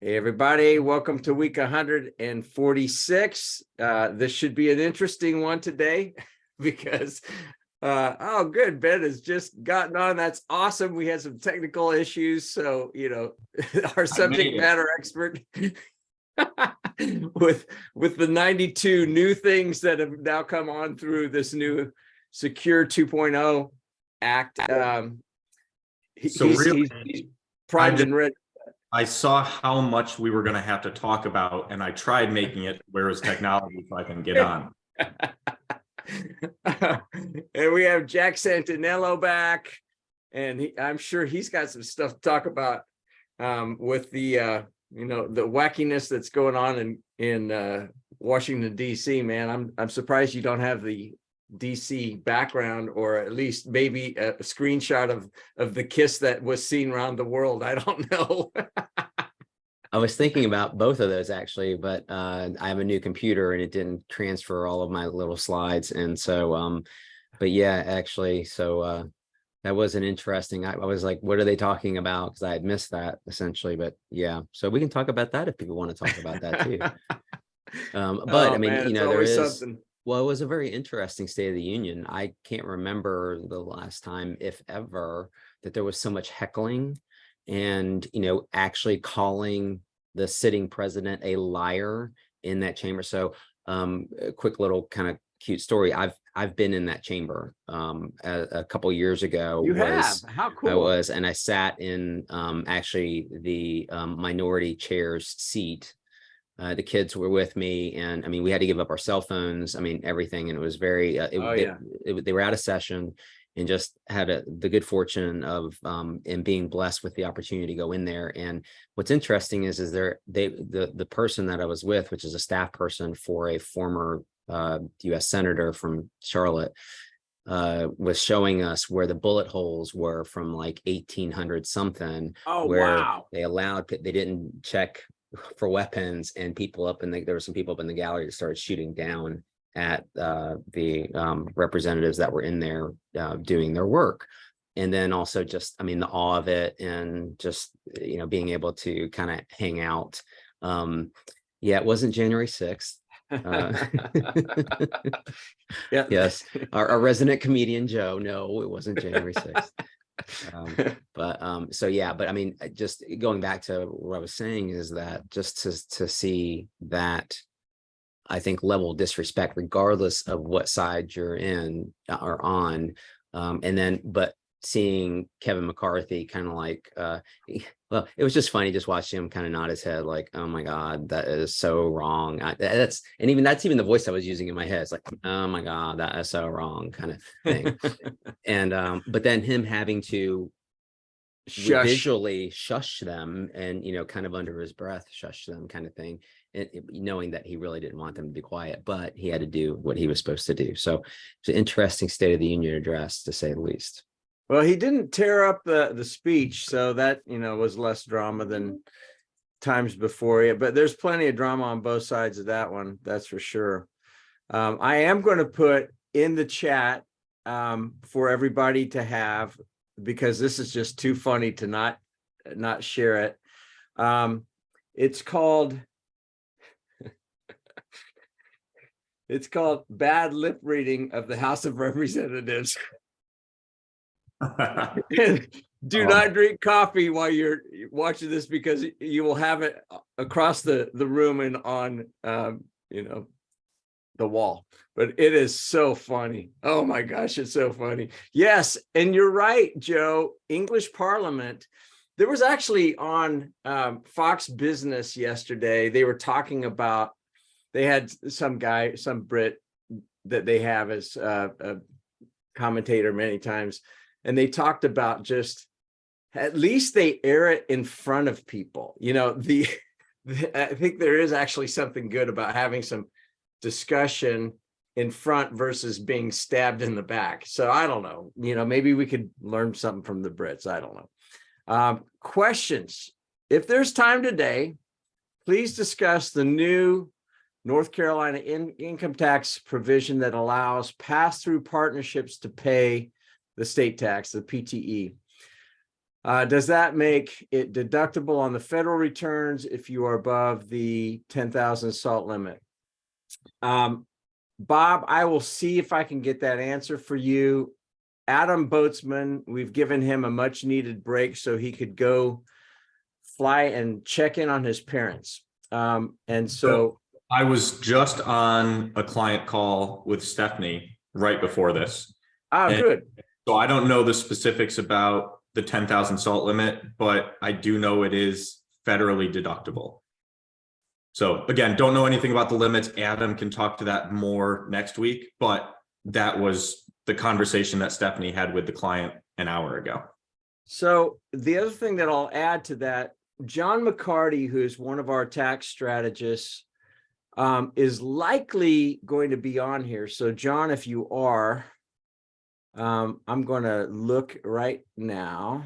Hey everybody, welcome to week 146. This should be an interesting one today because oh good, Ben has just gotten on. That's awesome. We had some technical issues, so our subject matter expert with the 92 new things that have now come on through this new Secure 2.0 Act. He's primed and ready. I saw how much we were going to have to talk about, and I tried making it where it's technology so I can get on. And we have Jack Santaniello back, and I'm sure he's got some stuff to talk about with the the wackiness that's going on in Washington D.C. Man, I'm surprised you don't have the DC background, or at least maybe a screenshot of the kiss that was seen around the world. I don't know. I was thinking about both of those actually, but I have a new computer and it didn't transfer all of my little slides. And so, but yeah, actually, so that was an interesting, I was like, what are they talking about? Because I had missed that essentially, but yeah, so we can talk about that if people want to talk about that too. But I mean, man, there is something. Well, it was a very interesting State of the Union. I can't remember the last time, if ever, that there was so much heckling and, actually calling the sitting president a liar in that chamber. So a quick little kind of cute story. I've been in that chamber a couple years ago. You have? How cool. I was, and I sat in actually the minority chair's seat. The kids were with me, and I mean, we had to give up our cell phones. I mean, everything, and it was very. They were out of session, and just had the good fortune of and being blessed with the opportunity to go in there. And what's interesting is the person that I was with, which is a staff person for a former U.S. senator from Charlotte, was showing us where the bullet holes were from like 1800 something. Oh, where wow! They didn't check for weapons, and people there were some people up in the gallery that started shooting down at the representatives that were in there doing their work. And then also just, I mean, the awe of it, and just, being able to kind of hang out. Yeah, it wasn't January 6th. Yeah. Yes, our resident comedian Joe. No, it wasn't January 6th. So yeah, but I mean, just going back to what I was saying is that just to see that, I think, level of disrespect, regardless of what side you're in or on, and then but seeing Kevin McCarthy kind of like, well, it was just funny just watching him kind of nod his head like, oh my God, that is so wrong. That's even the voice I was using in my head. It's like, oh my God, that is so wrong, kind of thing. And but then him having to visually shush them, and kind of under his breath shush them, kind of thing, knowing that he really didn't want them to be quiet, but he had to do what he was supposed to do. So it's an interesting State of the Union address, to say the least. Well, he didn't tear up the speech, so that was less drama than times before. But there's plenty of drama on both sides of that one, that's for sure. I am going to put in the chat for everybody to have, because this is just too funny to not share it. It's called Bad Lip Reading of the House of Representatives. Do not drink coffee while you're watching this, because you will have it across the room and on the wall. But it is so funny. Oh my gosh, it's so funny. Yes, and you're right, Joe. English Parliament. There was actually on Fox Business yesterday, they were talking about, they had some Brit that they have as a commentator many times. And they talked about just, at least they air it in front of people. I think there is actually something good about having some discussion in front versus being stabbed in the back. So I don't know, maybe we could learn something from the Brits. I don't know. Questions. If there's time today, please discuss the new North Carolina income tax provision that allows pass-through partnerships to pay the state tax, the PTE. Does that make it deductible on the federal returns if you are above the 10,000 salt limit? Bob, I will see if I can get that answer for you. Adam Boatsman, we've given him a much needed break so he could go fly and check in on his parents. And so I was just on a client call with Stephanie right before this. good. So I don't know the specifics about the 10,000 salt limit, but I do know it is federally deductible. So again, don't know anything about the limits. Adam can talk to that more next week, but that was the conversation that Stephanie had with the client an hour ago. So the other thing that I'll add to that, John McCarty, who's one of our tax strategists, is likely going to be on here. So John, if you are, I'm going to look right now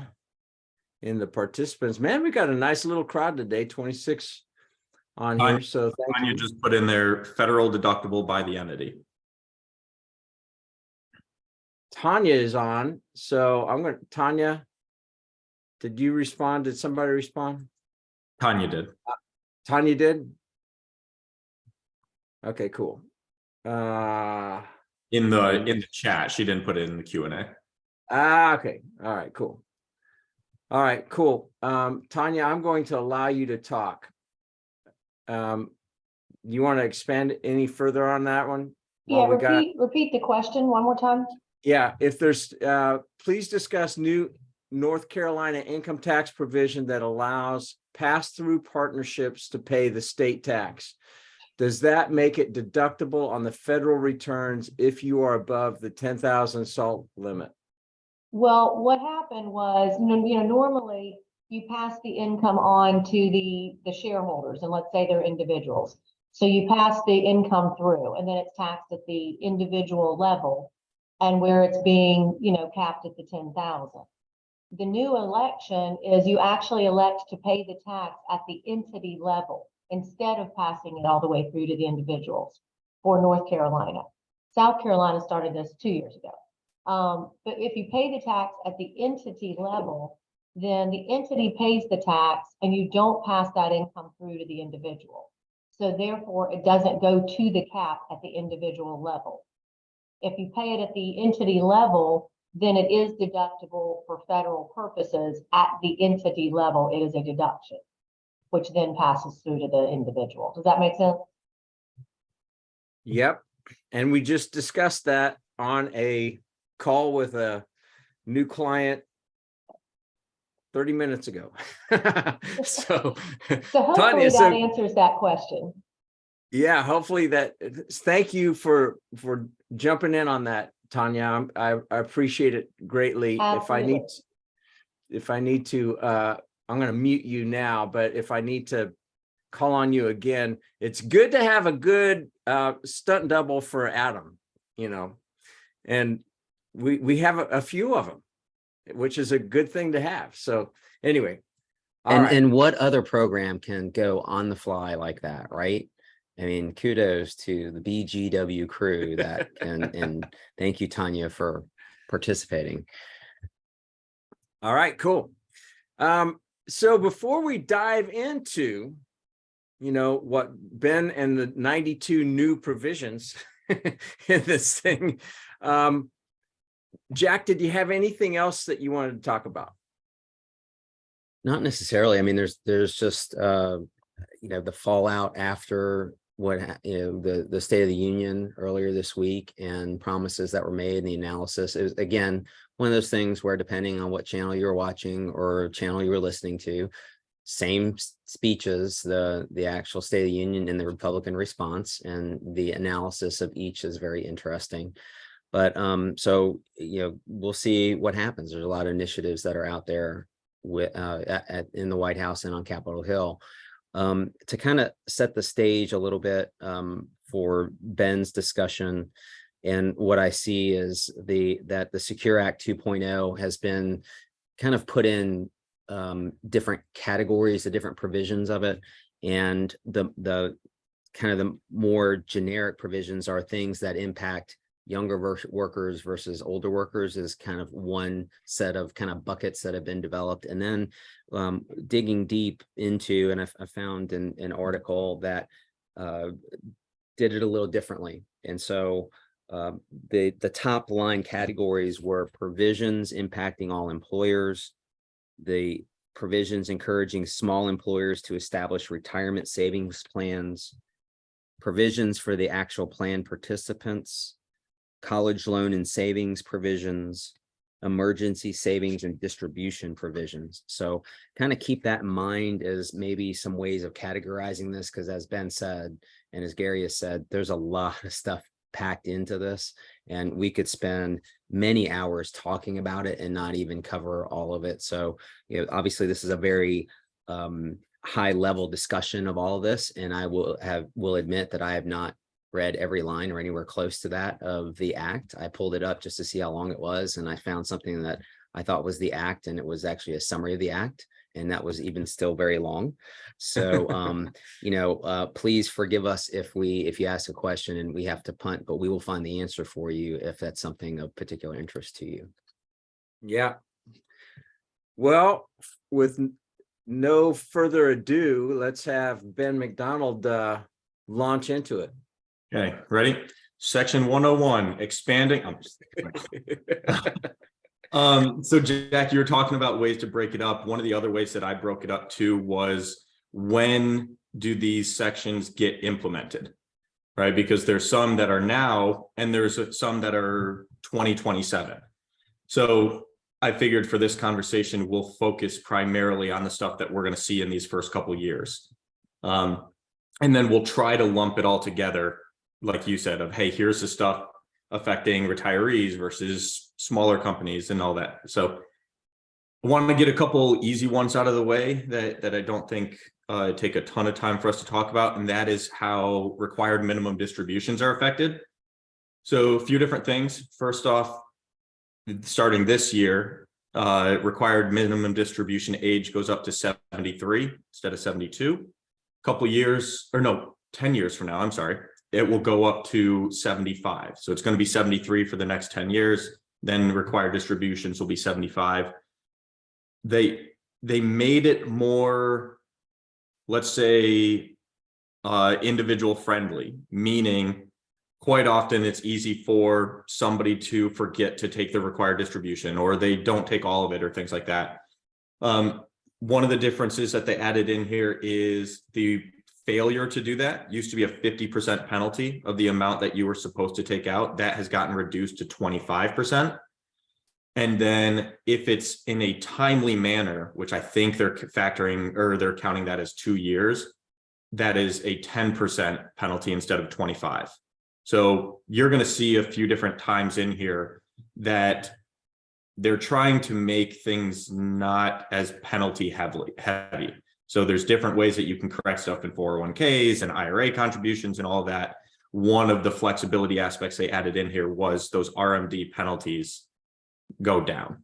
in the participants. Man, we got a nice little crowd today, 26 on here. So thank you. You just put in there federal deductible by the entity. Tanya is on. So I'm going to, Tanya, did you respond? Did somebody respond? Tanya did. Tanya did? Okay, cool. In the chat, she didn't put it in the Q&A. Okay. All right, cool. All right, cool. Tanya, I'm going to allow you to talk. You want to expand any further on that one? Yeah, repeat the question one more time. Yeah, if there's, please discuss new North Carolina income tax provision that allows pass-through partnerships to pay the state tax. Does that make it deductible on the federal returns if you are above the 10,000 salt limit? Well, what happened was, normally you pass the income on to the shareholders, and let's say they're individuals. So you pass the income through, and then it's taxed at the individual level, and where it's being, capped at the 10,000. The new election is you actually elect to pay the tax at the entity level instead of passing it all the way through to the individuals for North Carolina. South Carolina started this 2 years ago. But if you pay the tax at the entity level, then the entity pays the tax and you don't pass that income through to the individual. So therefore, it doesn't go to the cap at the individual level. If you pay it at the entity level, then it is deductible for federal purposes. At the entity level, it is a deduction, which then passes through to the individual. Does that make sense? Yep. And we just discussed that on a call with a new client 30 minutes ago. So hopefully that answers that question. Yeah, hopefully that. Thank you for jumping in on that, Tanya. I appreciate it greatly. Absolutely. If I need to, I'm going to mute you now, but if I need to call on you again, it's good to have a good stunt double for Adam, and we have a few of them, which is a good thing to have. So anyway. And what other program can go on the fly like that, right? I mean, kudos to the BGW crew that and thank you, Tanya, for participating. All right, cool. So before we dive into, what Ben and the 92 new provisions in this thing, Jack, did you have anything else that you wanted to talk about? Not necessarily. I mean, there's just the fallout after the State of the Union earlier this week and promises that were made and the analysis. It was, again, one of those things where depending on what channel you're watching or channel you were listening to, same speeches, the actual State of the Union and the Republican response, and the analysis of each is very interesting. But so we'll see what happens. There's a lot of initiatives that are out there with in the White House and on Capitol Hill. To kind of set the stage a little bit for Ben's discussion, and what I see is that the Secure Act 2.0 has been kind of put in different categories, the different provisions of it, and the kind of the more generic provisions are things that impact workers versus older workers is kind of one set of kind of buckets that have been developed. And then digging deep into, and I found an article that did it a little differently. And so the top line categories were provisions impacting all employers, the provisions encouraging small employers to establish retirement savings plans, provisions for the actual plan participants, college loan and savings provisions, emergency savings and distribution provisions. So kind of keep that in mind as maybe some ways of categorizing this, because as Ben said, and as Gary has said, there's a lot of stuff packed into this, and we could spend many hours talking about it and not even cover all of it. So, obviously this is a very high level discussion of all of this, and I will admit that I have not read every line or anywhere close to that of the act. I pulled it up just to see how long it was, and I found something that I thought was the act, and it was actually a summary of the act, and that was even still very long. So please forgive us if you ask a question and we have to punt, but we will find the answer for you if that's something of particular interest to you. Yeah. Well, with no further ado, let's have Ben McDonald launch into it. Okay, ready? Section 101, expanding. So Jack, you were talking about ways to break it up. One of the other ways that I broke it up too was, when do these sections get implemented, right? Because there's some that are now, and there's some that are 2027. So I figured for this conversation, we'll focus primarily on the stuff that we're going to see in these first couple of years. And then we'll try to lump it all together, like you said, of, hey, here's the stuff affecting retirees versus smaller companies and all that. So I wanted to get a couple easy ones out of the way that I don't think take a ton of time for us to talk about, and that is how required minimum distributions are affected. So a few different things. First off, starting this year, required minimum distribution age goes up to 73 instead of 72. Couple years, or no, 10 years from now, I'm sorry, it will go up to 75. So it's going to be 73 for the next 10 years. Then required distributions will be 75. They made it more, let's say, individual friendly, meaning quite often it's easy for somebody to forget to take the required distribution, or they don't take all of it, or things like that. One of the differences that they added in here is the failure to do that used to be a 50% penalty of the amount that you were supposed to take out. That has gotten reduced to 25%. And then if it's in a timely manner, which I think they're factoring, or they're counting that as 2 years, that is a 10% penalty instead of 25. So you're going to see a few different times in here that they're trying to make things not as penalty heavy. So there's different ways that you can correct stuff in 401ks and IRA contributions and all that. One of the flexibility aspects they added in here was those RMD penalties go down.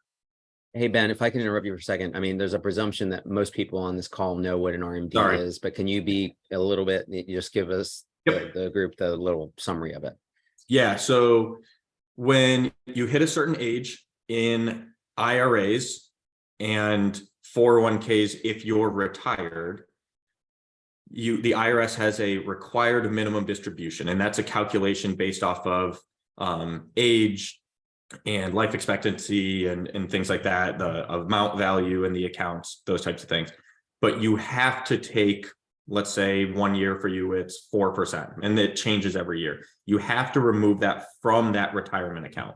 Hey, Ben, if I can interrupt you for a second. I mean, there's a presumption that most people on this call know what an RMD is, but can you be a little bit, just give us the group the little summary of it? Yeah, so when you hit a certain age in IRAs and 401ks, if you're retired, the IRS has a required minimum distribution, and that's a calculation based off of age and life expectancy and things like that, the amount value in the accounts, those types of things. But you have to take, let's say 1 year for you, it's 4%, and it changes every year. You have to remove that from that retirement account,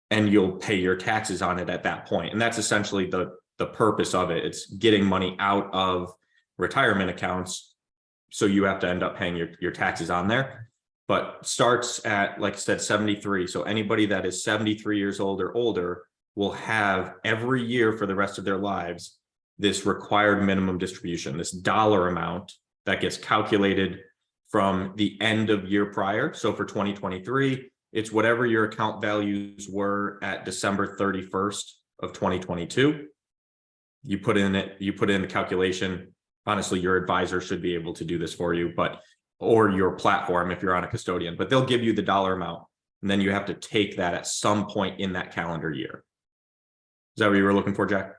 and you'll pay your taxes on it at that point. And that's essentially the purpose of it. It's getting money out of retirement accounts, so you have to end up paying your taxes on there. But starts at, like I said, 73. So anybody that is 73 years old or older will have every year for the rest of their lives this required minimum distribution, this dollar amount that gets calculated from the end of year prior. So for 2023, it's whatever your account values were at December 31st of 2022. You put in the calculation. Honestly, your advisor should be able to do this for you, or your platform if you're on a custodian, but they'll give you the dollar amount. And then you have to take that at some point in that calendar year. Is that what you were looking for, Jack?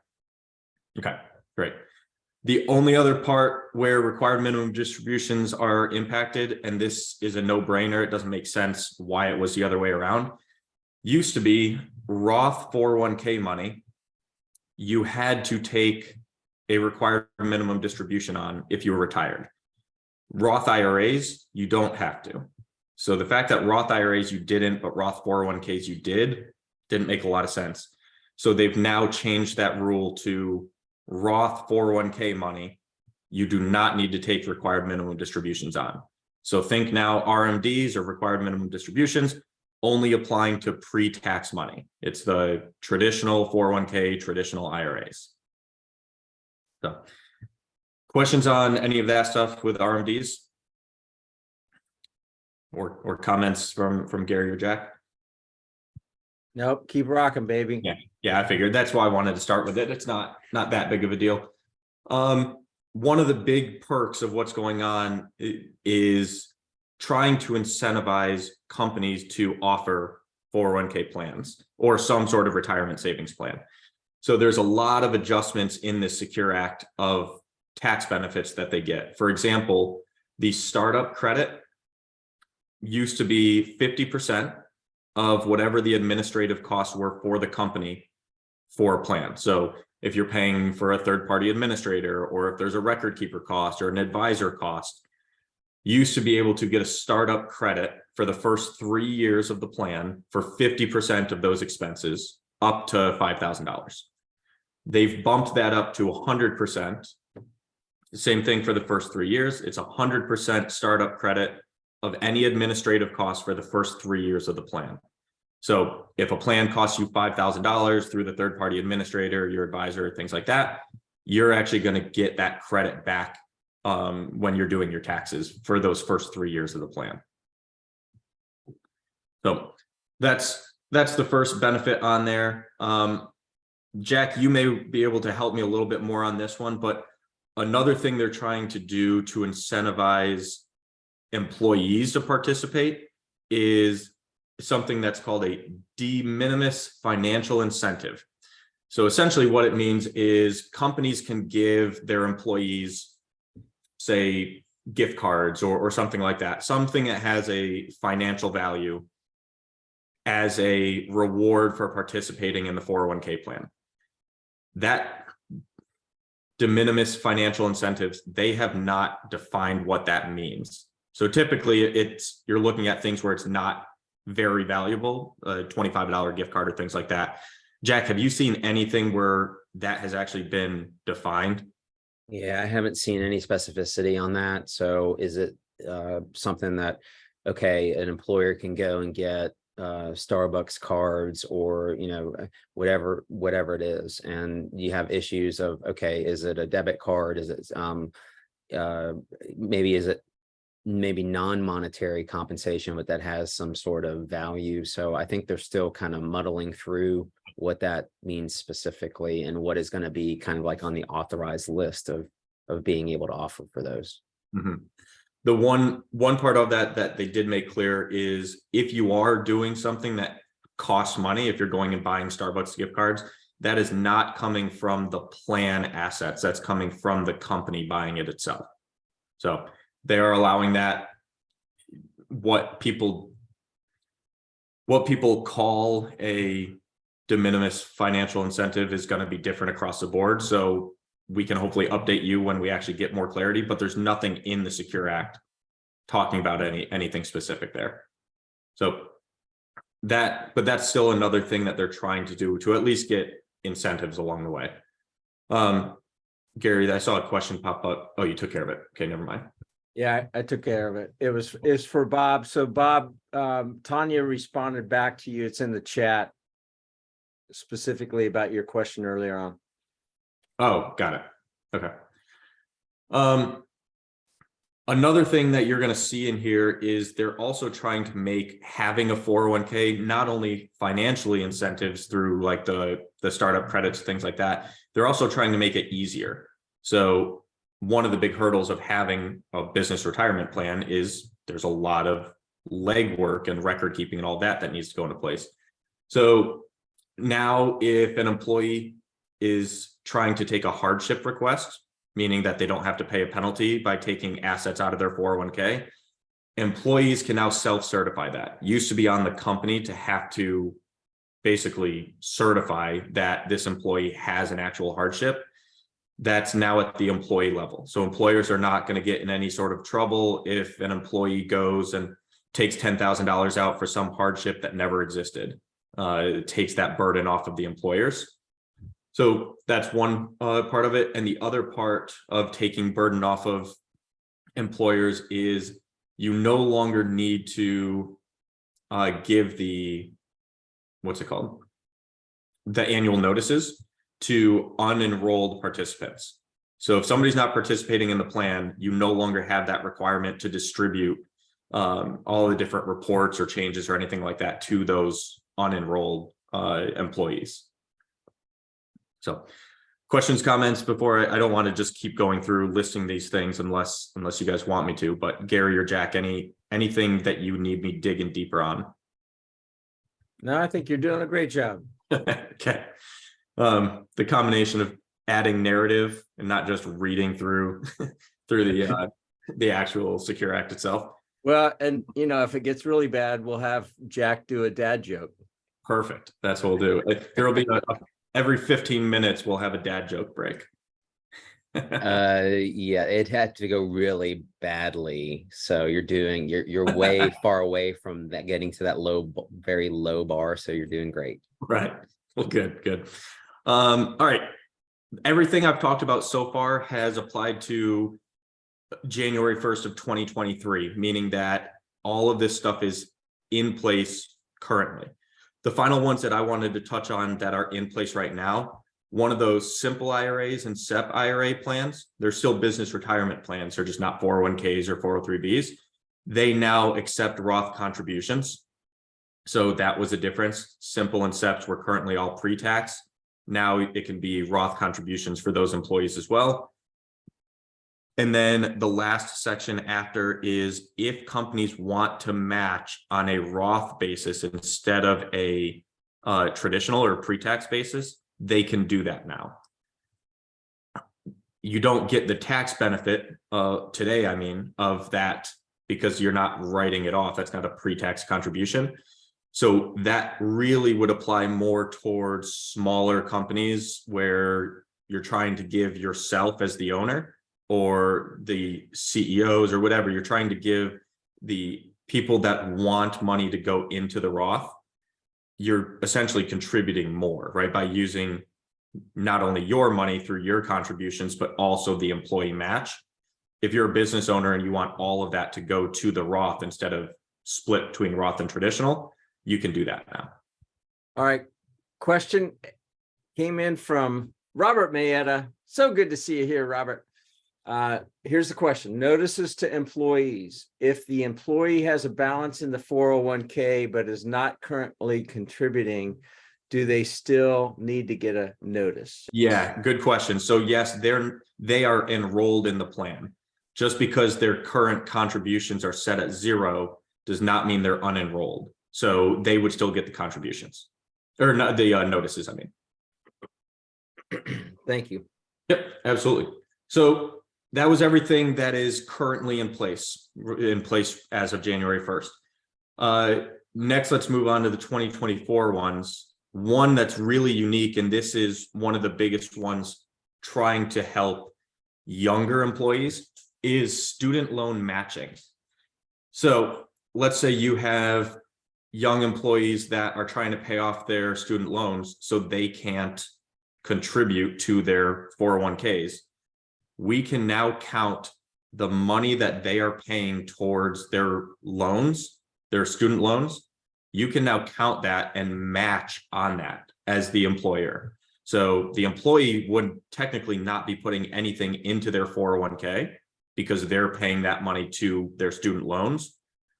Okay, great. The only other part where required minimum distributions are impacted, and this is a no-brainer, it doesn't make sense why it was the other way around, used to be Roth 401k money, you had to take a required minimum distribution on if you were retired. Roth IRAs, you don't have to. So the fact that Roth IRAs you didn't, but Roth 401ks you didn't make a lot of sense. So they've now changed that rule to Roth 401k money, you do not need to take required minimum distributions on. So think now RMDs or required minimum distributions only applying to pre-tax money. It's the traditional 401k, traditional IRAs. So questions on any of that stuff with RMDs? Or comments from Gary or Jack? Nope, keep rocking, baby. Yeah, I figured that's why I wanted to start with it. It's not that big of a deal. One of the big perks of what's going on is trying to incentivize companies to offer 401k plans or some sort of retirement savings plan. So there's a lot of adjustments in the Secure Act of tax benefits that they get. For example, the startup credit used to be 50% of whatever the administrative costs were for the company for a plan. So if you're paying for a third-party administrator, or if there's a record keeper cost or an advisor cost, you used to be able to get a startup credit for the first 3 years of the plan for 50% of those expenses up to $5,000. They've bumped that up to 100%. Same thing for the first 3 years. It's 100% startup credit of any administrative costs for the first 3 years of the plan. So if a plan costs you $5,000 through the third-party administrator, your advisor, things like that, you're actually going to get that credit back when you're doing your taxes for those first 3 years of the plan. So that's the first benefit on there. Jack, you may be able to help me a little bit more on this one, but another thing they're trying to do to incentivize employees to participate is something that's called a de minimis financial incentive. So essentially what it means is companies can give their employees, say, gift cards or something like that, something that has a financial value as a reward for participating in the 401k plan. That de minimis financial incentives, they have not defined what that means. So typically you're looking at things where it's not very valuable, a $25 gift card or things like that. Jack, have you seen anything where that has actually been defined? Yeah, I haven't seen any specificity on that. So is it something that, okay, an employer can go and get Starbucks cards or, you know, whatever it is, and you have issues of, okay, is it a debit card? Is it maybe non-monetary compensation, but that has some sort of value. So I think they're still kind of muddling through what that means specifically and what is going to be kind of like on the authorized list of being able to offer for those. Mm-hmm. The one part of that they did make clear is if you are doing something that costs money, if you're going and buying Starbucks gift cards, that is not coming from the plan assets. That's coming from the company buying it itself. So they are allowing that. What people call a de minimis financial incentive is going to be different across the board. So we can hopefully update you when we actually get more clarity, but there's nothing in the Secure Act talking about anything specific there. So but that's still another thing that they're trying to do to at least get incentives along the way. Gary, I saw a question pop up. Oh, you took care of it. Okay, never mind. Yeah, I took care of it. It's for Bob. So Bob, Tanya responded back to you. It's in the chat specifically about your question earlier on. Oh, got it. Okay. Another thing that you're going to see in here is they're also trying to make having a 401k not only financially incentives through like the startup credits, things like that. They're also trying to make it easier. So one of the big hurdles of having a business retirement plan is there's a lot of legwork and record keeping and all that needs to go into place. So now if an employee is trying to take a hardship request, meaning that they don't have to pay a penalty by taking assets out of their 401k, employees can now self-certify that. Used to be on the company to have to basically certify that this employee has an actual hardship. That's now at the employee level. So employers are not going to get in any sort of trouble if an employee goes and takes $10,000 out for some hardship that never existed. It takes that burden off of the employers. So that's one part of it. And the other part of taking burden off of employers is you no longer need to give the, what's it called? The annual notices to unenrolled participants. So if somebody's not participating in the plan, you no longer have that requirement to distribute all the different reports or changes or anything like that to those unenrolled employees. So questions, comments before I don't want to just keep going through listing these things unless you guys want me to, but Gary or Jack, anything that you need me digging deeper on? No, I think you're doing a great job. Okay. The combination of adding narrative and not just reading through the actual Secure Act itself. Well, and if it gets really bad, we'll have Jack do a dad joke. Perfect. That's what we'll do. There'll be every 15 minutes we'll have a dad joke break. Yeah, it had to go really badly. So you're way far away from that, getting to that very low bar. So you're doing great. Right. Well, good. All right. Everything I've talked about so far has applied to January 1st of 2023, meaning that all of this stuff is in place currently. The final ones that I wanted to touch on that are in place right now, one of those simple IRAs and SEP IRA plans, they're still business retirement plans. They're just not 401ks or 403bs. They now accept Roth contributions. So that was a difference. Simple and SEPs were currently all pre-tax. Now it can be Roth contributions for those employees as well. And then the last section after is if companies want to match on a Roth basis instead of a traditional or pre-tax basis, they can do that now. You don't get the tax benefit today, of that because you're not writing it off. That's not a pre-tax contribution. So that really would apply more towards smaller companies where you're trying to give yourself as the owner or the CEOs or whatever, you're trying to give the people that want money to go into the Roth, you're essentially contributing more, right? By using not only your money through your contributions, but also the employee match. If you're a business owner and you want all of that to go to the Roth instead of split between Roth and traditional, you can do that now. All right. Question came in from Robert Mayetta. So good to see you here, Robert. Here's the question. Notices to employees. If the employee has a balance in the 401k, but is not currently contributing, do they still need to get a notice? Yeah, good question. So yes, they are enrolled in the plan. Just because their current contributions are set at 0 does not mean they're unenrolled. So they would still get the contributions or not the notices. Thank you. Yep, absolutely. So that was everything that is currently in place as of January 1st. Next, let's move on to the 2024 ones. One that's really unique, and this is one of the biggest ones trying to help younger employees, is student loan matching. So let's say you have young employees that are trying to pay off their student loans so they can't contribute to their 401ks. We can now count the money that they are paying towards their loans, their student loans. You can now count that and match on that as the employer. So the employee would technically not be putting anything into their 401k because they're paying that money to their student loans,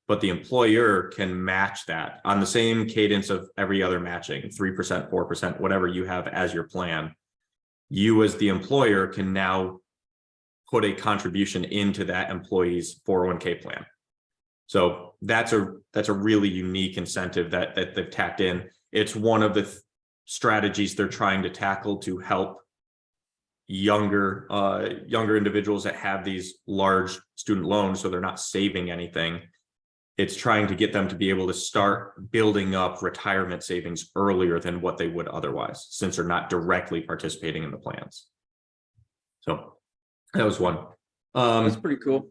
but the employer can match that on the same cadence of every other matching, 3%, 4%, whatever you have as your plan. You as the employer can now put a contribution into that employee's 401k plan. So that's a really unique incentive that they've tacked in. It's one of the strategies they're trying to tackle to help younger individuals that have these large student loans, so they're not saving anything. It's trying to get them to be able to start building up retirement savings earlier than what they would otherwise, since they're not directly participating in the plans. So that was one. That's pretty cool.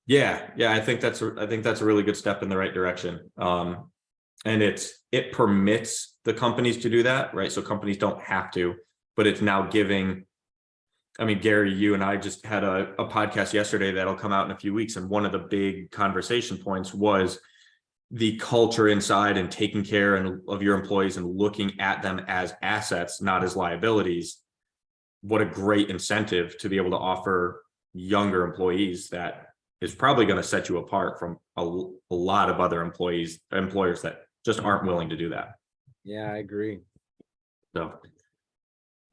Yeah, I think that's a really good step in the right direction. And it permits the companies to do that, right? So companies don't have to, but it's now giving. I mean, Gary, you and I just had a podcast yesterday that'll come out in a few weeks, and one of the big conversation points was the culture inside and taking care of your employees and looking at them as assets, not as liabilities. What a great incentive to be able to offer younger employees that is probably going to set you apart from a lot of other employers that just aren't willing to do that. Yeah, I agree. So,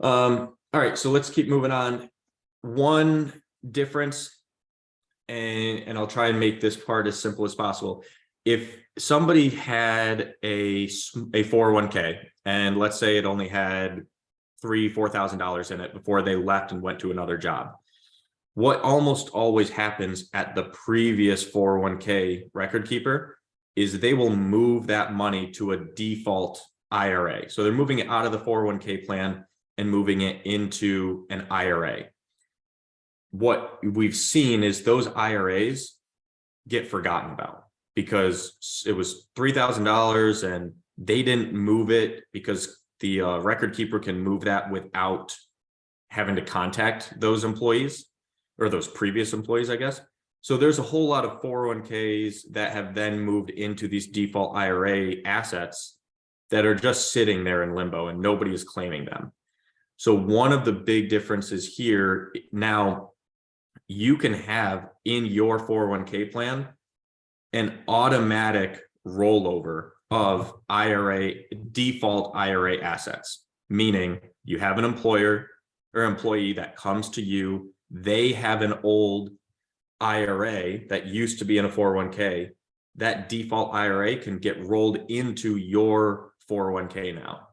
all right, so let's keep moving on. One difference, and I'll try and make this part as simple as possible. If somebody had a 401k, and let's say it only had $3,000-$4,000 in it before they left and went to another job, what almost always happens at the previous 401k record keeper is they will move that money to a default IRA. So they're moving it out of the 401k plan and moving it into an IRA. What we've seen is those IRAs get forgotten about because it was $3,000 and they didn't move it because the record keeper can move that without having to contact those employees or those previous employees, I guess. So there's a whole lot of 401ks that have then moved into these default IRA assets that are just sitting there in limbo and nobody is claiming them. So one of the big differences here now, you can have in your 401k plan an automatic rollover of default IRA assets, meaning you have an employer or employee that comes to you, they have an old IRA that used to be in a 401k, that default IRA can get rolled into your 401k now.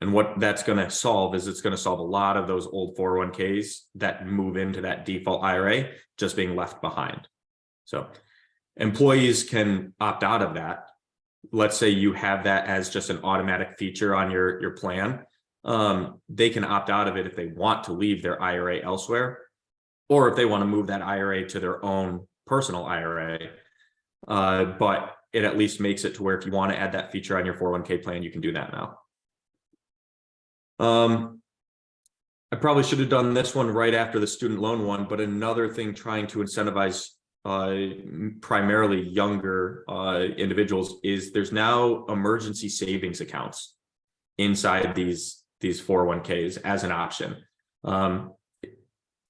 And what that's going to solve is it's going to solve a lot of those old 401ks that move into that default IRA just being left behind. So employees can opt out of that. Let's say you have that as just an automatic feature on your plan. They can opt out of it if they want to leave their IRA elsewhere, or if they want to move that IRA to their own personal IRA. But it at least makes it to where if you want to add that feature on your 401k plan, you can do that now. I probably should have done this one right after the student loan one, but another thing trying to incentivize primarily younger individuals is there's now emergency savings accounts inside these 401ks as an option.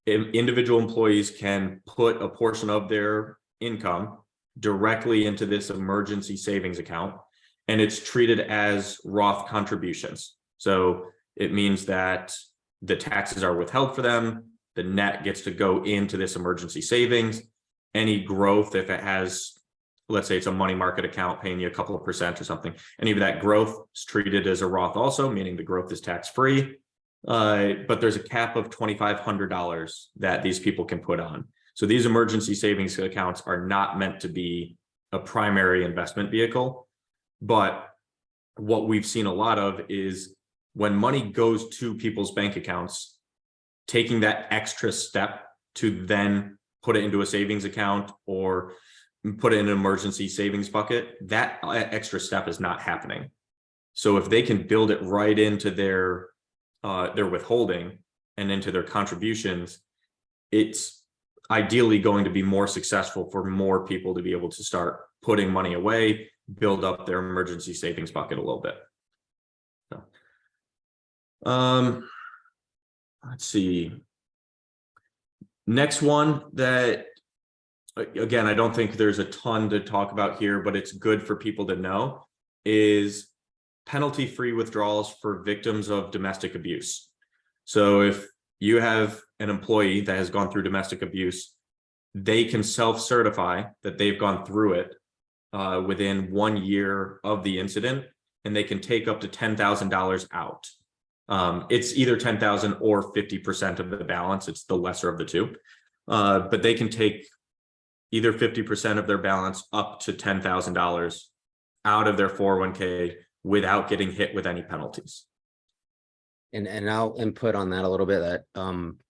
Individual employees can put a portion of their income directly into this emergency savings account, and it's treated as Roth contributions. So it means that the taxes are withheld for them. The net gets to go into this emergency savings. Any growth, if it has, let's say it's a money market account paying you a couple of % or something, any of that growth is treated as a Roth also, meaning the growth is tax-free. But there's a cap of $2,500 that these people can put on. So these emergency savings accounts are not meant to be a primary investment vehicle. But what we've seen a lot of is when money goes to people's bank accounts, taking that extra step to then put it into a savings account or put it in an emergency savings bucket, that extra step is not happening. So if they can build it right into their withholding and into their contributions, it's ideally going to be more successful for more people to be able to start putting money away, build up their emergency savings bucket a little bit. So, let's see. Next one that, again, I don't think there's a ton to talk about here, but it's good for people to know, is penalty-free withdrawals for victims of domestic abuse. So if you have an employee that has gone through domestic abuse, they can self-certify that they've gone through it within 1 year of the incident, and they can take up to $10,000 out. It's either 10,000 or 50% of the balance. It's the lesser of the two, but they can take either 50% of their balance up to $10,000 out of their 401k without getting hit with any penalties. And I'll input on that a little bit, that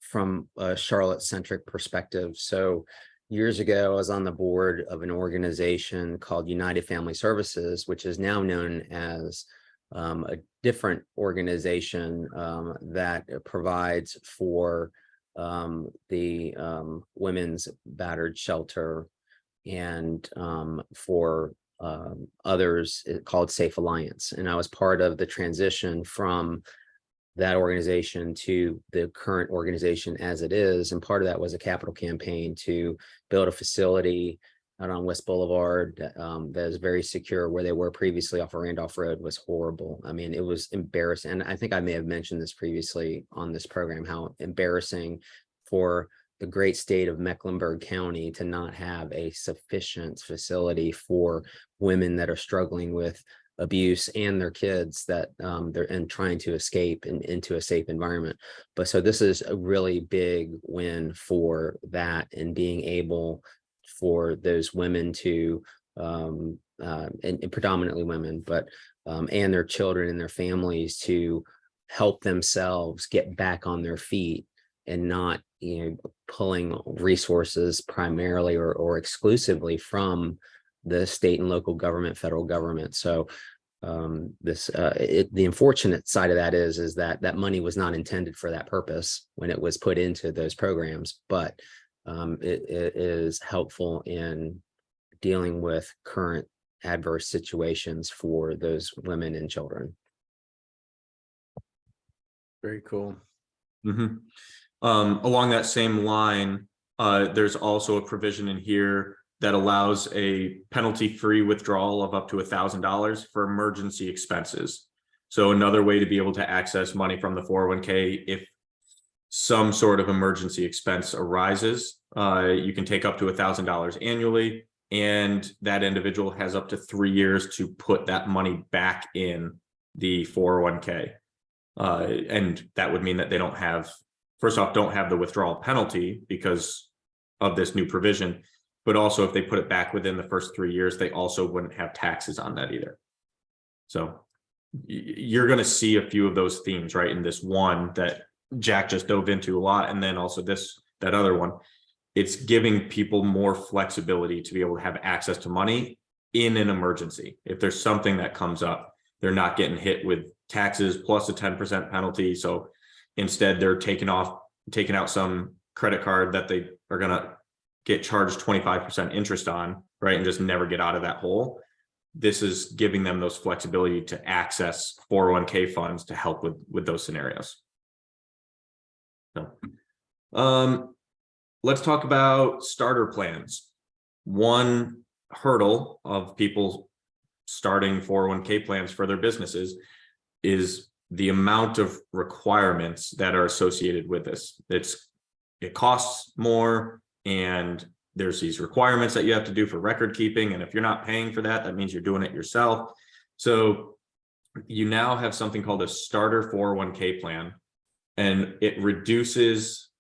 from a Charlotte-centric perspective. So years ago, I was on the board of an organization called United Family Services, which is now known as a different organization that provides for the women's battered shelter and for others called Safe Alliance. And I was part of the transition from that organization to the current organization as it is. And part of that was a capital campaign to build a facility out on West Boulevard that is very secure. Where they were previously off of Randolph Road was horrible. I mean, it was embarrassing. And I think I may have mentioned this previously on this program, how embarrassing for the great state of Mecklenburg County to not have a sufficient facility for women that are struggling with abuse and their kids that they're and trying to escape into a safe environment. But so this is a really big win for that, and being able for those women to and predominantly women, but and their children and their families to help themselves get back on their feet, and not, you know, pulling resources primarily or exclusively from the state and local government, federal government. So the unfortunate side of that is that that money was not intended for that purpose when it was put into those programs, but it is helpful in dealing with current adverse situations for those women and children. Very cool. Mm-hmm. Along that same line, there's also a provision in here that allows a penalty-free withdrawal of up to $1,000 for emergency expenses. So another way to be able to access money from the 401k if some sort of emergency expense arises, you can take up to $1,000 annually, and that individual has up to 3 years to put that money back in the 401k. And that would mean that they don't have, first off, don't have the withdrawal penalty because of this new provision. But also, if they put it back within the first 3 years, they also wouldn't have taxes on that either. So you're going to see a few of those themes, right, in this one that Jack just dove into a lot, and then also that other one. It's giving people more flexibility to be able to have access to money in an emergency. If there's something that comes up, they're not getting hit with taxes plus a 10% penalty. So instead, they're taking out some credit card that they are going to get charged 25% interest on, right, and just never get out of that hole. This is giving them those flexibility to access 401k funds to help with those scenarios. So, let's talk about starter plans. One hurdle of people starting 401k plans for their businesses is the amount of requirements that are associated with this. It costs more, and there's these requirements that you have to do for record keeping. And if you're not paying for that, that means you're doing it yourself. So you now have something called a starter 401k plan, and it reduces,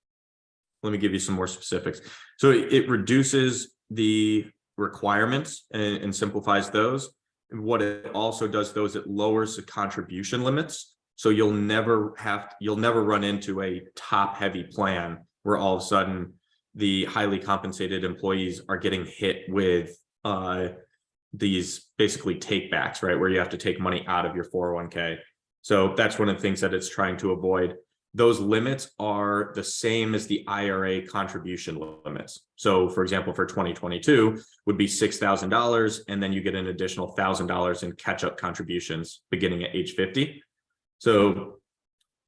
let me give you some more specifics. So it reduces the requirements and simplifies those. And what it also does, though, is it lowers the contribution limits. So you'll never run into a top heavy plan where all of a sudden the highly compensated employees are getting hit with these basically take backs, right? Where you have to take money out of your 401k. So that's one of the things that it's trying to avoid. Those limits are the same as the IRA contribution limits. So for example, for 2022 would be $6,000, and then you get an additional $1,000 in catch-up contributions beginning at age 50. So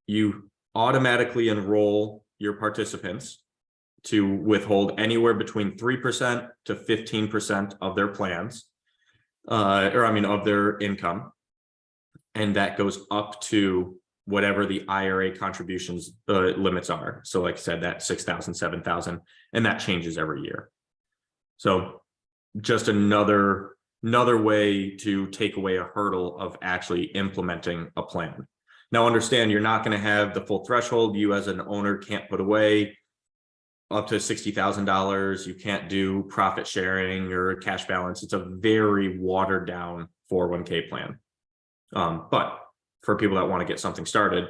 you automatically enroll your participants to withhold anywhere between 3% to 15% of their plans, of their income. And that goes up to whatever the IRA contributions limits are. So like I said, that 6,000, 7,000, and that changes every year. So just another another way to take away a hurdle of actually implementing a plan. Now, understand you're not going to have the full threshold. You as an owner can't put away up to $60,000. You can't do profit sharing or cash balance. It's a very watered down 401k plan. But for people that want to get something started,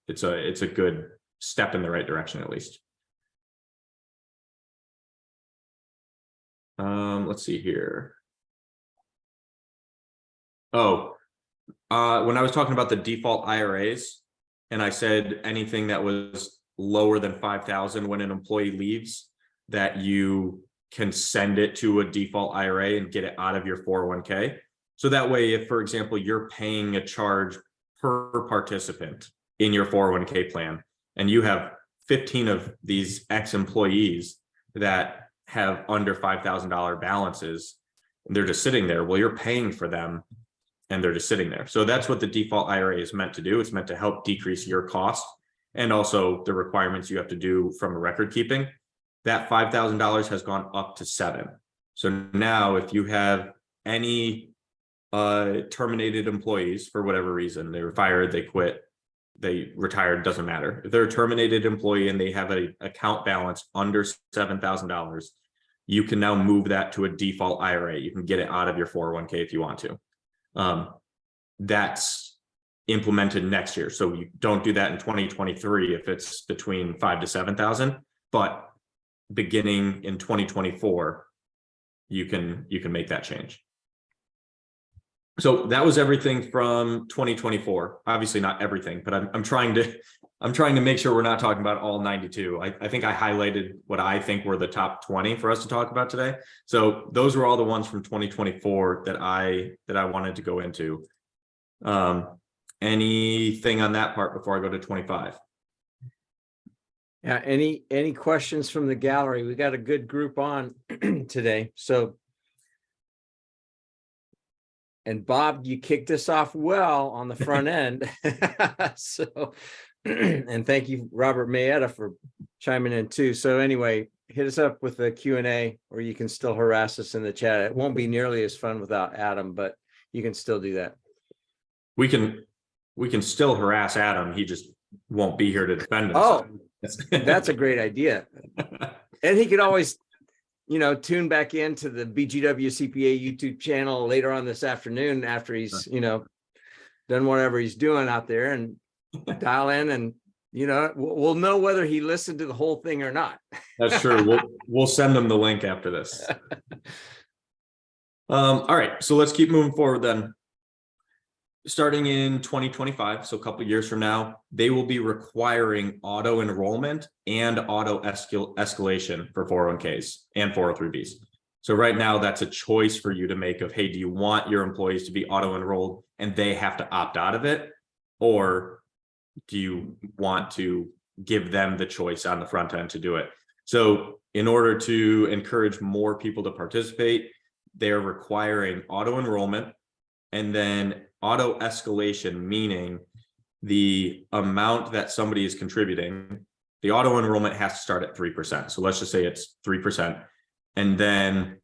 it's a good step in the right direction, at least. Let's see here. Oh, when I was talking about the default IRAs, and I said anything that was lower than 5,000 when an employee leaves, that you can send it to a default IRA and get it out of your 401k. So that way, if, for example, you're paying a charge per participant in your 401k plan, and you have 15 of these ex-employees that have under $5,000 balances, and they're just sitting there, well, you're paying for them and they're just sitting there. So that's what the default IRA is meant to do. It's meant to help decrease your cost and also the requirements you have to do from a record keeping. That $5,000 has gone up to $7,000. So now if you have any terminated employees for whatever reason, they were fired, they quit, they retired, doesn't matter. If they're a terminated employee and they have an account balance under $7,000, you can now move that to a default IRA. You can get it out of your 401k if you want to. That's implemented next year. So you don't do that in 2023 if it's between 5,000 to 7,000, but beginning in 2024, you can make that change. So that was everything from 2024. Obviously not everything, but I'm trying to make sure we're not talking about all 92. I think I highlighted what I think were the top 20 for us to talk about today. So those were all the ones from 2024 that I wanted to go into. Anything on that part before I go to 25? Yeah, any questions from the gallery? We got a good group on today. So, and Bob, you kicked us off well on the front end. So, and thank you, Robert Mayetta, for chiming in too. So anyway, hit us up with the Q&A, or you can still harass us in the chat. It won't be nearly as fun without Adam, but you can still do that. We can still harass Adam. He just won't be here to defend himself. Oh, that's a great idea. And he could always, tune back into the BGW CPA YouTube channel later on this afternoon after he's, done whatever he's doing out there, and dial in, and, we'll know whether he listened to the whole thing or not. That's true. We'll send him the link after this. All right, so let's keep moving forward then. Starting in 2025, so a couple of years from now, they will be requiring auto enrollment and auto escalation for 401ks and 403bs. So right now, that's a choice for you to make of, hey, do you want your employees to be auto enrolled and they have to opt out of it? Or do you want to give them the choice on the front end to do it? So in order to encourage more people to participate, they're requiring auto enrollment and then auto escalation, meaning the amount that somebody is contributing, the auto enrollment has to start at 3%. So let's just say it's 3%. And then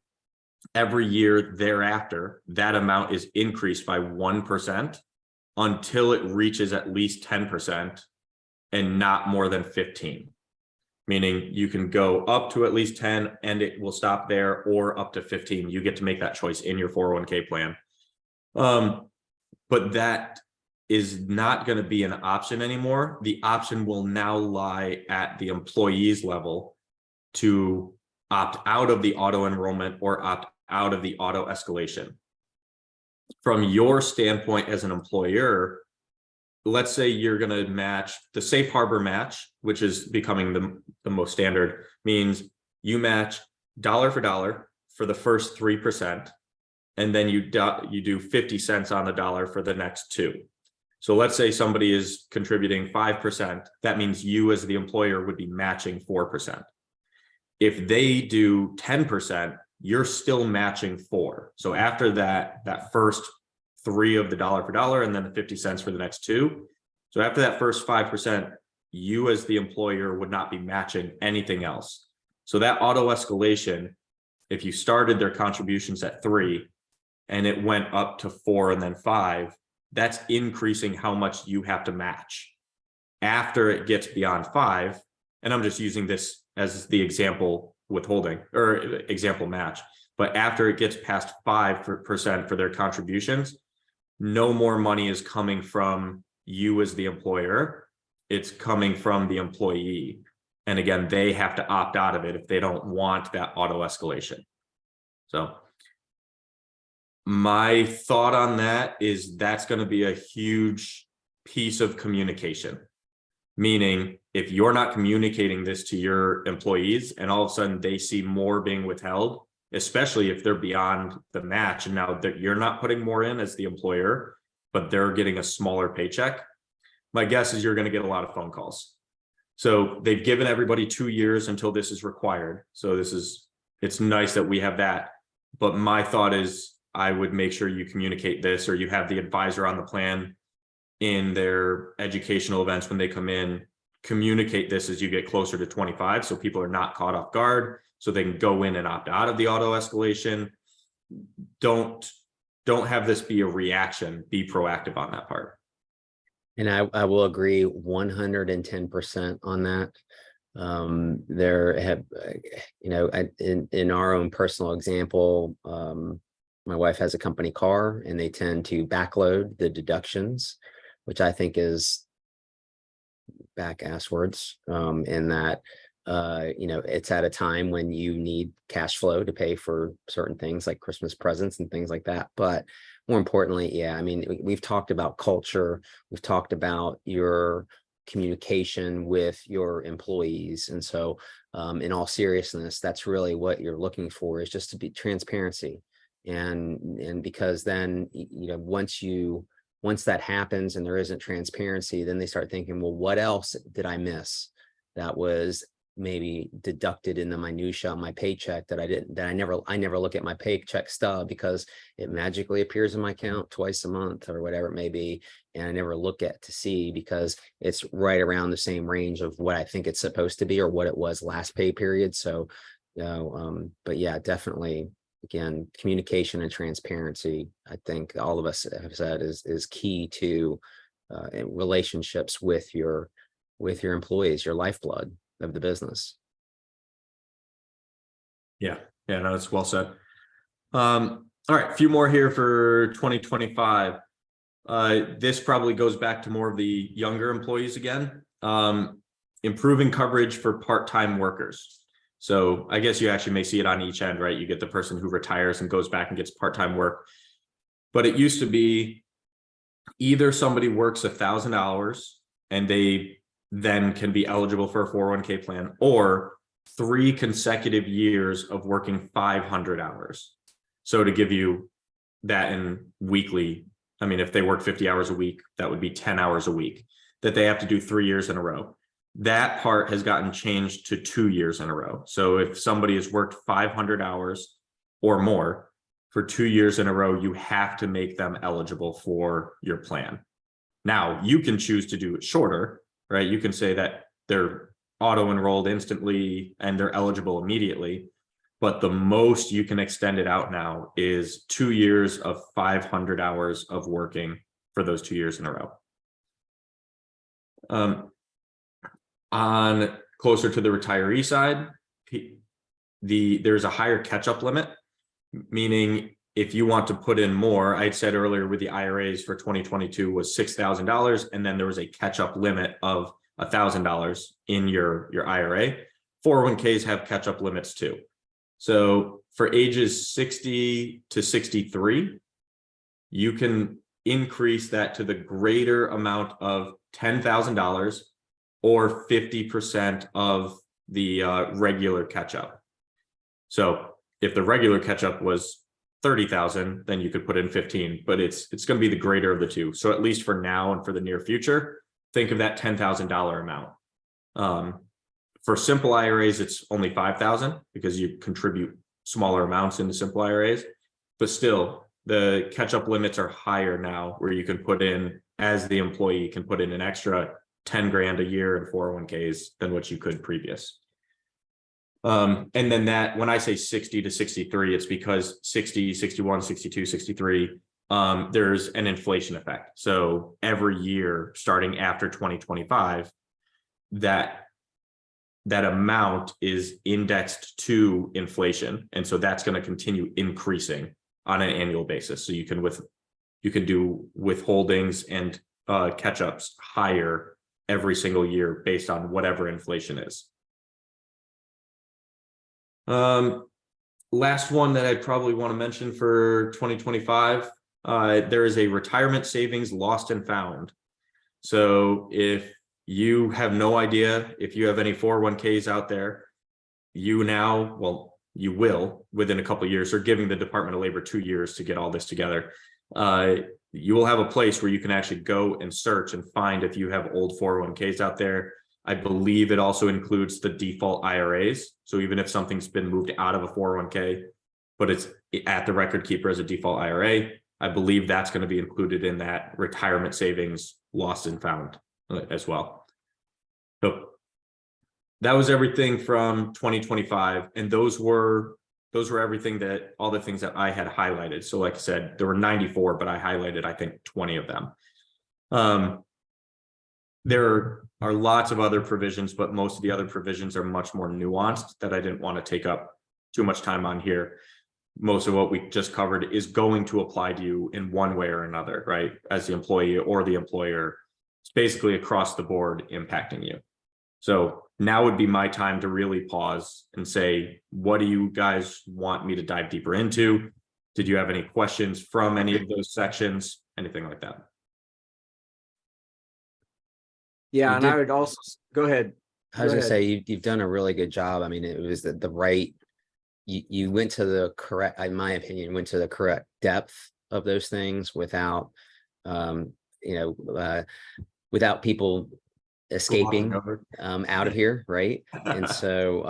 every year thereafter, that amount is increased by 1% until it reaches at least 10% and not more than 15. Meaning you can go up to at least 10 and it will stop there, or up to 15. You get to make that choice in your 401k plan. But that is not going to be an option anymore. The option will now lie at the employee's level to opt out of the auto enrollment or opt out of the auto escalation. From your standpoint as an employer, let's say you're going to match the safe harbor match, which is becoming the most standard, means you match dollar for the first 3%. And then you do 50 cents on the dollar for the next 2. So let's say somebody is contributing 5%. That means you as the employer would be matching 4%. If they do 10%, you're still matching 4. So after that first 3 of the dollar for dollar, and then the 50 cents for the next 2. So after that first 5%, you as the employer would not be matching anything else. So that auto escalation, if you started their contributions at 3, and it went up to 4 and then 5, that's increasing how much you have to match. After it gets beyond 5, and I'm just using this as the example withholding or example match, but after it gets past 5% for their contributions, no more money is coming from you as the employer, it's coming from the employee. And again, they have to opt out of it if they don't want that auto escalation. So my thought on that is that's going to be a huge piece of communication. Meaning, if you're not communicating this to your employees and all of a sudden they see more being withheld, especially if they're beyond the match, and now that you're not putting more in as the employer, but they're getting a smaller paycheck, my guess is you're going to get a lot of phone calls. So they've given everybody 2 years until this is required. So it's nice that we have that. But my thought is I would make sure you communicate this, or you have the advisor on the plan in their educational events when they come in, communicate this as you get closer to 25, so people are not caught off guard, so they can go in and opt out of the auto escalation. Don't have this be a reaction, be proactive on that part. And I will agree 110% on that. There have, in our own personal example, my wife has a company car and they tend to backload the deductions, which I think is back-ass words, in that, it's at a time when you need cash flow to pay for certain things like Christmas presents and things like that. But more importantly, yeah, I mean, we've talked about culture, we've talked about your communication with your employees. And so in all seriousness, that's really what you're looking for, is just to be transparency. And because then, once that happens and there isn't transparency, then they start thinking, well, what else did I miss that was maybe deducted in the minutia of my paycheck that I never look at my paycheck stub because it magically appears in my account twice a month or whatever it may be. And I never look at to see because it's right around the same range of what I think it's supposed to be or what it was last pay period. So, but yeah, definitely. Again, communication and transparency, I think all of us have said is key to relationships with your employees, your lifeblood of the business. Yeah, no, that's well said. All right, a few more here for 2025. This probably goes back to more of the younger employees again. Improving coverage for part-time workers. So I guess you actually may see it on each end, right? You get the person who retires and goes back and gets part-time work. But it used to be either somebody works 1,000 hours and they then can be eligible for a 401k plan, or 3 consecutive years of working 500 hours. So to give you that in weekly, I mean, if they work 50 hours a week, that would be 10 hours a week that they have to do 3 years in a row. That part has gotten changed to 2 years in a row. So if somebody has worked 500 hours or more for 2 years in a row, you have to make them eligible for your plan. Now, you can choose to do it shorter, right? You can say that they're auto-enrolled instantly and they're eligible immediately, but the most you can extend it out now is 2 years of 500 hours of working for those 2 years in a row. On closer to the retiree side, there's a higher catch-up limit, meaning if you want to put in more, I said earlier with the IRAs for 2022 was $6,000, and then there was a catch-up limit of $1,000 in your IRA. 401ks have catch-up limits too. So for ages 60 to 63, you can increase that to the greater amount of $10,000 or 50% of the regular catch-up. So if the regular catch-up was 30,000, then you could put in 15, but it's going to be the greater of the two. So at least for now and for the near future, think of that $10,000 amount. For simple IRAs, it's only 5,000 because you contribute smaller amounts into simple IRAs, but still the catch-up limits are higher now, where you can put in, as the employee can put in an extra 10 grand a year in 401ks than what you could previous. And then that, when I say 60 to 63, it's because 60, 61, 62, 63, there's an inflation effect. So every year, starting after 2025, that amount is indexed to inflation. And so that's going to continue increasing on an annual basis. So you can do withholdings and catch-ups higher every single year based on whatever inflation is. Last one that I probably want to mention for 2025, there is a retirement savings lost and found. So if you have no idea if you have any 401ks out there, you will within a couple of years, or giving the Department of Labor 2 years to get all this together. You will have a place where you can actually go and search and find if you have old 401ks out there. I believe it also includes the default IRAs. So even if something's been moved out of a 401k, but it's at the record keeper as a default IRA, I believe that's going to be included in that retirement savings lost and found as well. So that was everything from 2025. And those were everything all the things that I had highlighted. So like I said, there were 94, but I highlighted, I think 20 of them. There are lots of other provisions, but most of the other provisions are much more nuanced that I didn't want to take up too much time on here. Most of what we just covered is going to apply to you in one way or another, right? As the employee or the employer, it's basically across the board impacting you. So now would be my time to really pause and say, what do you guys want me to dive deeper into? Did you have any questions from any of those sections? Anything like that? Yeah, and I would also, go ahead. I was gonna say, you've done a really good job. I mean, it was the right, you went to the correct, in my opinion, went to the correct depth of those things without, without people escaping out of here, right? And so,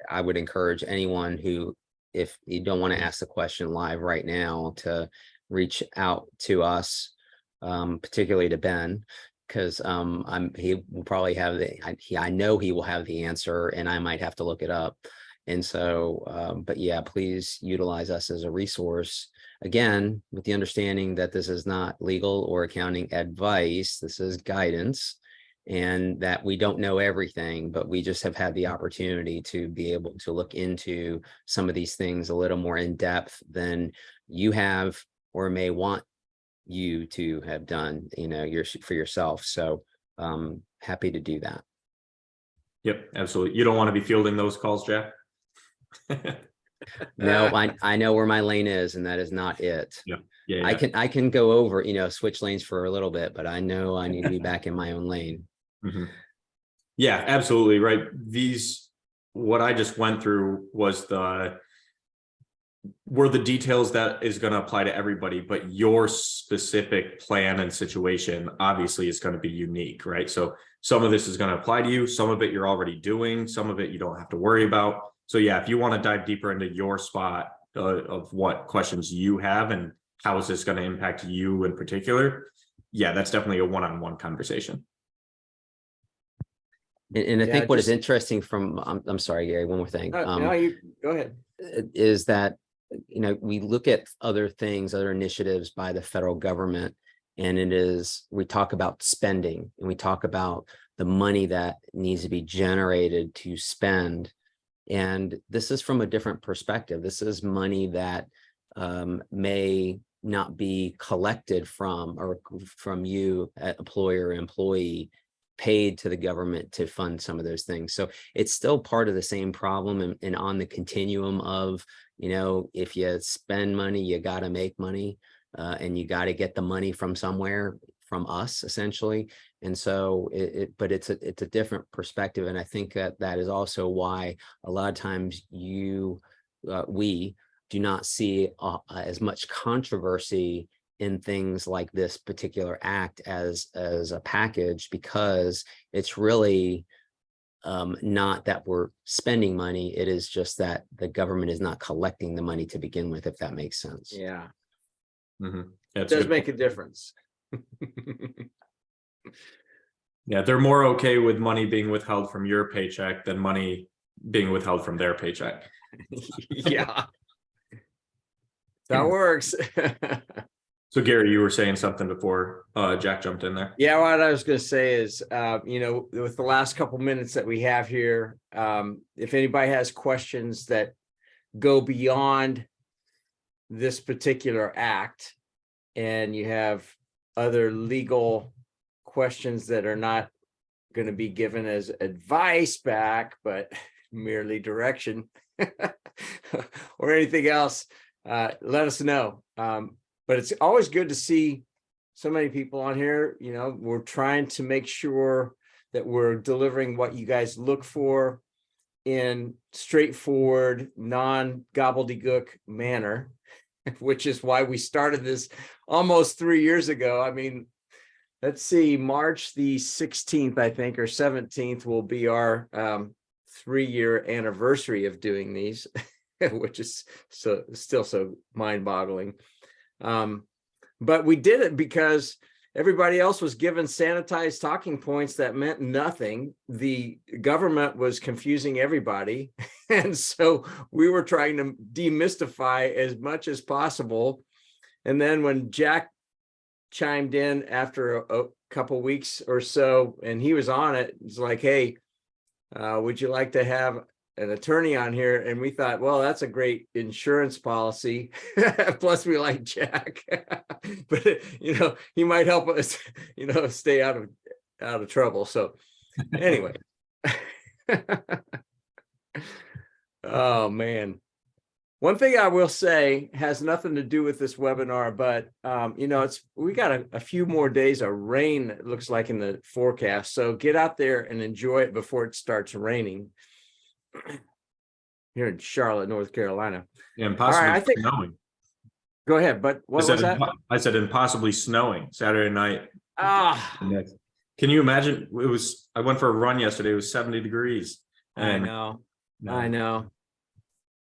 I would encourage anyone who, if you don't want to ask the question live right now, to reach out to us, particularly to Ben, because he will probably have I know he will have the answer, and I might have to look it up. And so, but yeah, please utilize us as a resource, again, with the understanding that this is not legal or accounting advice. This is guidance, and that we don't know everything, but we just have had the opportunity to be able to look into some of these things a little more in depth than you have or may want you to have done, for yourself. So happy to do that. Yep, absolutely. You don't want to be fielding those calls, Jack? No, I know where my lane is, and that is not it. Yeah. I can go over, switch lanes for a little bit, but I know I need to be back in my own lane. Mm-hmm. Yeah, absolutely. Right. What I just went through were the details that is going to apply to everybody, but your specific plan and situation obviously is going to be unique, right? So some of this is going to apply to you, some of it you're already doing, some of it you don't have to worry about. So yeah, if you want to dive deeper into your spot of what questions you have and how is this going to impact you in particular, yeah, that's definitely a one-on-one conversation. And I think what is interesting I'm sorry, Gary, one more thing. No, you go ahead. Is that, we look at other things, other initiatives by the federal government, and we talk about spending, and we talk about the money that needs to be generated to spend. And this is from a different perspective. This is money that may not be collected from you, employer or employee, paid to the government to fund some of those things. So it's still part of the same problem, and on the continuum of, if you spend money, you got to make money, and you got to get the money from somewhere, from us, essentially. And so but it's a different perspective. And I think that is also why a lot of times we do not see as much controversy in things like this particular act as a package, because it's really not that we're spending money. It is just that the government is not collecting the money to begin with, if that makes sense. Yeah. Mm-hmm. It does make a difference. Yeah, they're more okay with money being withheld from your paycheck than money being withheld from their paycheck. Yeah. That works. So Gary, you were saying something before Jack jumped in there. Yeah, what I was going to say is, with the last couple minutes that we have here, if anybody has questions that go beyond this particular act, and you have other legal questions that are not going to be given as advice back, but merely direction or anything else, let us know. But it's always good to see so many people on here. We're trying to make sure that we're delivering what you guys look for in straightforward, non-gobbledygook manner, which is why we started this almost 3 years ago. I mean, let's see, March the 16th, I think, or 17th will be our 3-year anniversary of doing these, which is still so mind-boggling. But we did it because everybody else was given sanitized talking points that meant nothing. The government was confusing everybody. And so we were trying to demystify as much as possible. And then when Jack chimed in after a couple weeks or so, and he was on it, it's like, hey, would you like to have an attorney on here? And we thought, well, that's a great insurance policy. Plus we like Jack, but he might help us, stay out of trouble. So anyway, oh man. One thing I will say has nothing to do with this webinar, but we got a few more days of rain, it looks like, in the forecast. So get out there and enjoy it before it starts raining here in Charlotte, North Carolina. Yeah, and possibly I think, snowing. Go ahead, but what was that? I said, and possibly snowing Saturday night. Can you imagine? I went for a run yesterday. It was 70 degrees. I know.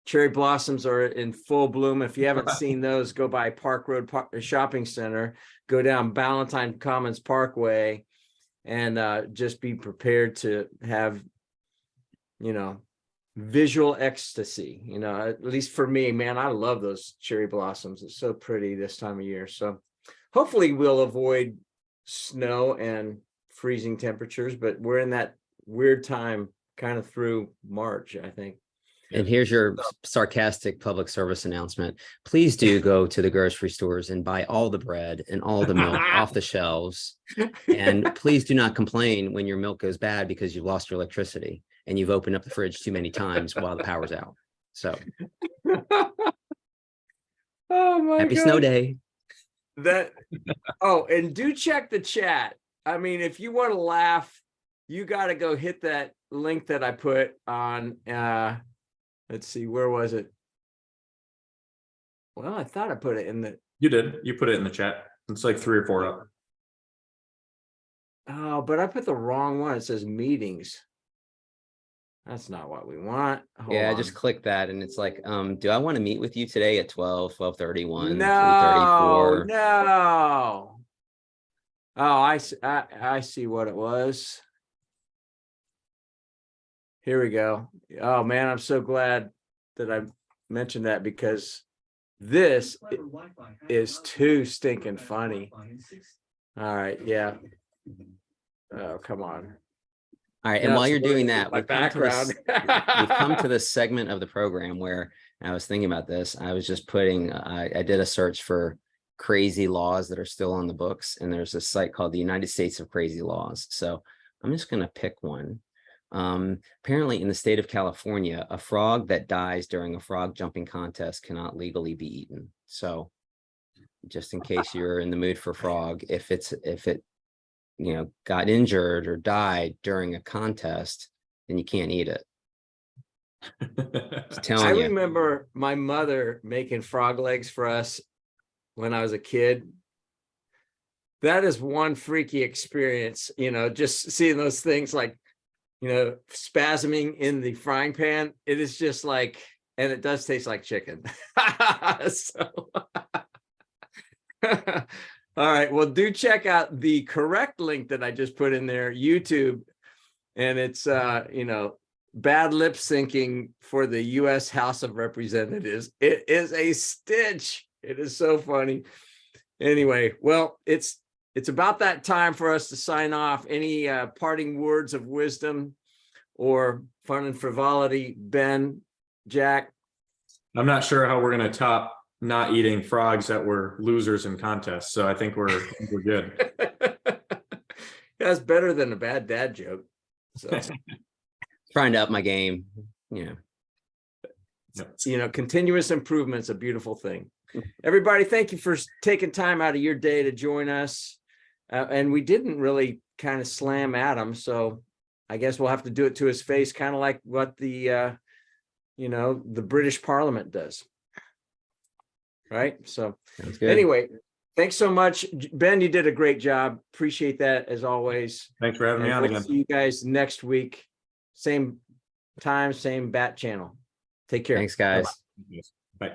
Cherry blossoms are in full bloom. If you haven't seen those, go by Park Road Shopping Center, go down Ballantyne Commons Parkway, and just be prepared to have, visual ecstasy. At least for me, man, I love those cherry blossoms. It's so pretty this time of year. So hopefully we'll avoid snow and freezing temperatures, but we're in that weird time kind of through March, I think. And here's your sarcastic public service announcement. Please do go to the grocery stores and buy all the bread and all the milk off the shelves. And please do not complain when your milk goes bad because you've lost your electricity and you've opened up the fridge too many times while the power's out. So oh my happy God. Snow Day. And do check the chat. I mean, if you want to laugh, you got to go hit that link that I put on let's see, where was it? Well, I thought I put it in the... You did. You put it in the chat. It's like 3 or 4 up. Oh, but I put the wrong one. It says meetings. That's not what we want. Hold on. Just click that and it's like, do I want to meet with you today at 12, 12:31, No, 3:34? no. Oh, I see what it was. Here we go. Oh man, I'm so glad that I mentioned that because this is too stinking funny. All right, yeah. Oh, come on. All right, and while you're doing that, my background. We've come to this segment of the program where I was thinking about this. I was just putting, I did a search for crazy laws that are still on the books, and there's a site called the United States of Crazy Laws. So I'm just going to pick one. Apparently in the state of California, a frog that dies during a frog jumping contest cannot legally be eaten. So just in case you're in the mood for frog, if it got injured or died during a contest, then you can't eat it. I remember my mother making frog legs for us when I was a kid. That is one freaky experience, just seeing those things like, spasming in the frying pan. It is just like, and it does taste like chicken. So, All right. Well, do check out the correct link that I just put in there, YouTube. And it's, bad lip syncing for the U.S. House of Representatives. It is a stitch. It is so funny. Anyway, well, it's about that time for us to sign off. Any parting words of wisdom or fun and frivolity, Ben, Jack? I'm not sure how we're going to top not eating frogs that were losers in contests. So I think we're good. That's better than a bad dad joke. So, Trying to up my game, continuous improvement's a beautiful thing. Everybody, thank you for taking time out of your day to join us. And we didn't really kind of slam Adam, so I guess we'll have to do it to his face, kind of like what the British Parliament does. Right? So anyway, thanks so much. Ben, you did a great job. Appreciate that as always. Thanks for having me on We'll again. see you guys next week. Same time, same bat channel. Take care. Thanks, guys. Bye.